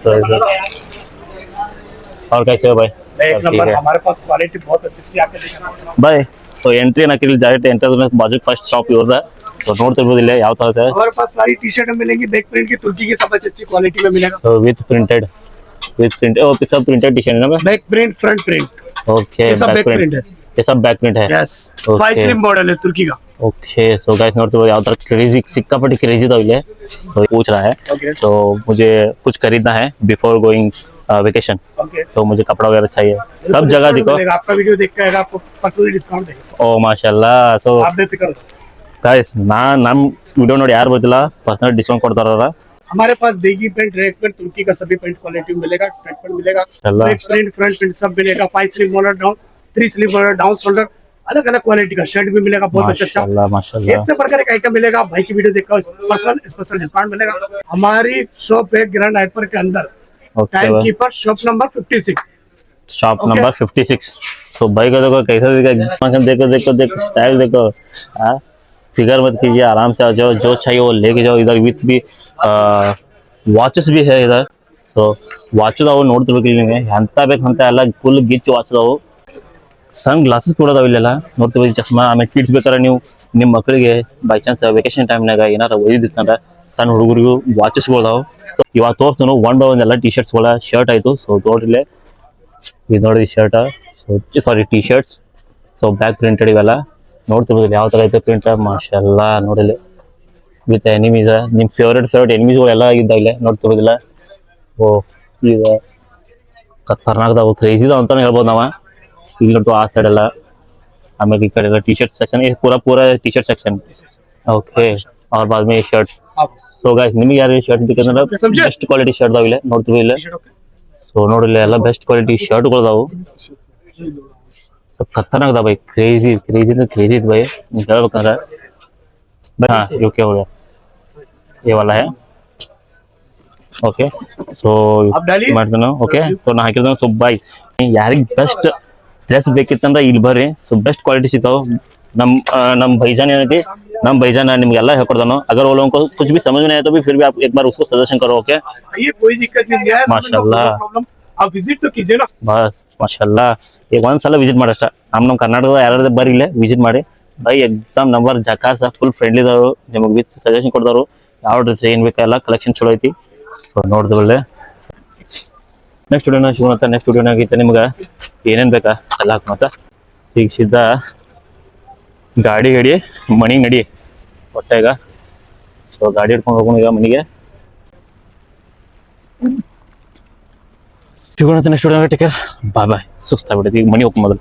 सो इधर और कैसे हो भाई? एक नंबर। हमारे पास क्वालिटी बहुत अच्छी आके देखना भाई ಸೊ ಎಂಟ್ರಿ ನಾಕಿಲ್ ಡೈರೆಕ್ಟ್ ಎಂಟ್ರಿ ಬಾಜು ಫಸ್ಟ್ ಶಾಪ್ ಇವ್ರದ ಸೊ ನೋಡ್ತಿರ್ಬೋದು ಇಲ್ಲೇ ಯಾವ ತರ ಇದೆ हमारे पास सारी टी शर्ट मिलेंगी बैक प्रिंट की तुर्की की सबसे अच्छी क्वालिटी में मिलेगा ಸೊ विथ प्रिंटेड ओके सब प्रिंटेड टी शर्ट है ना back print front print okay ये सब बैक प्रिंट है ये सब बैक प्रिंट है यस Okay. 5 स्लिम मॉडल है तुर्की का ओके सो गाइस ನೋಡ್ತಿರ್ಬೋದು ಯಾವ ತರ क्रेजी सिक्कापट्टी क्रेजी था इले सो पूछ रहा है Okay. तो मुझे कुछ खरीदना है बिफोर गोइंग वेकेशन ओके तो मुझे कपड़ा वगैरह चाहिए सब जगह देखो आपका वीडियो देख कर आपको पर्सनली डिस्काउंट देंगे ओ माशाल्लाह सो आप बेफिक्र हो गाइस नम वीडियो ನೋಡಿ ಯಾರು ಗೊತ್ತಿಲ್ಲ पर्सनल डिस्काउंट ಕೊಡ್ತಾರಲ್ಲ हमारे पास बेगी प्रिंट रेक प्रिंट तुर्की का सभी प्रिंट क्वालिटी मिलेगा ट्रैक प्रिंट मिलेगा चला। बैक प्रिंट फ्रंट प्रिंट सब मिलेगा 5 slim model down 3 slim model down shoulder अलग अलग क्वालिटी का शर्ट भी मिलेगा बहुत अच्छा माशाल्लाह एक माशाल्लाह से बढ़कर एक आइटम मिलेगा भाई की वीडियो देखकर पर्सनल स्पेशल डिस्काउंट मिलेगा हमारी शॉप है ग्रैंड हाइपर के अंदर okay time keeper shop number 56 shop Okay. Number 56 तो भाई का देखो कैसा दिखा देखो देखो देखो स्टाइल देखो हाँ फिगर मत कीजिए आराम से आ जाओ जो चाहिए वो लेके जाओ इधर विथ भी ವಾಚಸ್ भी है इधर ಸೊ ವಾಚ್ ಅದಾವು ನೋಡ್ತಿರ್ಬೇಕು ನಿಮಗೆ ಎಂತ ಬೇಕಂತ ಎಲ್ಲ ಫುಲ್ ಗಿಚ್ ವಾಚ್ ಅದಾವು ಸನ್ ಗ್ಲಾಸಸ್ ಕೂಡ ಅದಾವ ಇಲ್ಲೆಲ್ಲ ನೋಡ್ತಿರ್ಬೇಕು ಚಶ್ಮಾ ಆಮೇಲೆ ಕಿಡ್ಸ್ ಬೇಕಾದ್ರೆ ನೀವು ನಿಮ್ಮ ಮಕ್ಕಳಿಗೆ ಬೈ ಚಾನ್ಸ್ ವೆಕೇಶನ್ ಟೈಮ್ನಾಗ ಏನಾರ ಒಯ್ದಿತ್ತಂದ್ರೆ ಸಣ್ಣ ಹುಡುಗರಿಗೂ ವಾಚಸ್ಗಳು ಅದಾವು ಇವಾಗ ತೋರಿಸ್ತು ಒನ್ ಬೈ ಒನ್ ಎಲ್ಲ ಟಿ ಶರ್ಟ್ಸ್ಗಳ ಶರ್ಟ್ ಆಯಿತು ಸೊ ನೋಡ್ರಿಲ್ಲೇ ಇದು ನೋಡಿ shirt so sorry T shirts so back printed ಇವೆಲ್ಲ ನೋಡ್ತಿರ್ಬೋದು ಯಾವ ಥರ ಐತೆ ಪ್ರಿಂಟ್ ಮಾಶಾಲ್ಲ ನೋಡಿಲ್ಲ ವಿತ್ ಎನಿಮೀಸ್ ನಿಮ್ಮ ಫೇವ್ರೇಟ್ ಎನಿಮೀಸ್ಗಳೆಲ್ಲ ಇದ್ದಾವೆ ನೋಡ್ತಿರೋದಿಲ್ಲ ಸೊ ಈಗ ಖತರ್ನಾಕ್ದಾವು ಕ್ರೇಜಿದಾವ ಅಂತಾನೆ ಹೇಳ್ಬೋದು ನಾವು ಇಲ್ಲಿ ನೋಡ್ತು ಆ ಸೈಡ್ ಎಲ್ಲ ಆಮೇಲೆ ಈ ಕಡೆ ಎಲ್ಲ ಟಿ ಶರ್ಟ್ ಸೆಕ್ಷನ್ ಪೂರಾ ಟಿ ಶರ್ಟ್ ಸೆಕ್ಷನ್ ಓಕೆ ಅವ್ರ ಬಾದ್ ಮೇ ಶರ್ಟ್ ಸೊ ಗಾಯ್ಸ್ ನಿಮಗೆ ಯಾರು ಶರ್ಟ್ ಬೇಕಂದ್ರೆ ಬೆಸ್ಟ್ ಕ್ವಾಲಿಟಿ ಶರ್ಟ್ ಅದಾವ ಇಲ್ಲ ನೋಡ್ತೀವಿ ಇಲ್ಲ ಸೊ ನೋಡಿಲ್ಲ ಎಲ್ಲ ಬೆಸ್ಟ್ ಕ್ವಾಲಿಟಿ ಶರ್ಟ್ಗಳು ಅದಾವು सब खतरनाक था भाई क्रेजी भाई ಹೇಳ್ಬೇಕಂದ್ರೆ हाँ ये क्या हो गया ये वाला है ओके सो ಮಾಡ್ತಾನ ಓಕೆ ಸೊ ನಾ ಹಾಕಿದ್ರೆ ಸೊ ಬಾಯ್ ಯಾರಿಗೆ ಬೆಸ್ಟ್ ಡ್ರೆಸ್ ಬೇಕಿತ್ತಂದ್ರೆ ಇಲ್ಲಿ ಬರ್ರಿ ಸೊ ಬೆಸ್ಟ್ ಕ್ವಾಲಿಟಿ ಸಿಗ್ತಾವ नम भाईजान ಏನೈತಿ नम भाईजान निमಗೆಲ್ಲ ಹೇಳ್ಕೊಡ್ತಾನೋ अगर वो लोगों को कुछ भी समझ में नहीं आया तो भी फिर भी आप एक बार उसको सजेशन करो ओके ये कोई दिक्कत नहीं है माशाल्लाह आप विजिट तो कीजिए ना बस माशाल्लाह ಈಗ ಒಂದ್ಸಲ ವಿಸಿಟ್ ಮಾಡಷ್ಟ ನಮ್ಮ ಕರ್ನಾಟಕದ ಯಾರು ಬರ್ರಿ ಇಲ್ಲೇ ವಿಸಿಟ್ ಮಾಡಿ ಬೈ ಎಕ್ದಮ್ ನಂಬರ್ ಜಕಾಸ ಫುಲ್ ಫ್ರೆಂಡ್ಲಿ ಇದಾರು ನಿಮಗೆ ವಿತ್ ಸಜೆಷನ್ ಕೊಡ್ತಾರು ಯಾವ ಡ್ರೆಸ್ ಏನ್ ಬೇಕೆಲ್ಲ ಕಲೆಕ್ಷನ್ ಚಲೋ ಐತಿ ಸೊ ನೋಡಿದ ಒಳ್ಳೆ ನೆಕ್ಸ್ಟ್ ವಿಡಿಯೋನ ಸಿಗೋಣ ನೆಕ್ಸ್ಟ್ ವಿಡಿಯೋನಾಗೈತೆ ನಿಮ್ಗೆ ಏನೇನ್ ಬೇಕಾ ಎಲ್ಲ ಹಾಕೋಣ ಈಗ ಸಿದ್ಧ ಗಾಡಿ ಮನೆಗೆ ನಡಿ ಒಟ್ಟ ಈಗ ಸೊ ಗಾಡಿ ಹಿಡ್ಕೊಂಡು ಹೋಗೋಣ ಈಗ ಮನೆಗೆ ಸಿಗೋಣ next video take care bye bye ಸುಸ್ತಾಗ್ಬಿಟ್ಟೈತಿ ಈಗ ಮನೆ ಹೋಗ್ ಮೊದಲು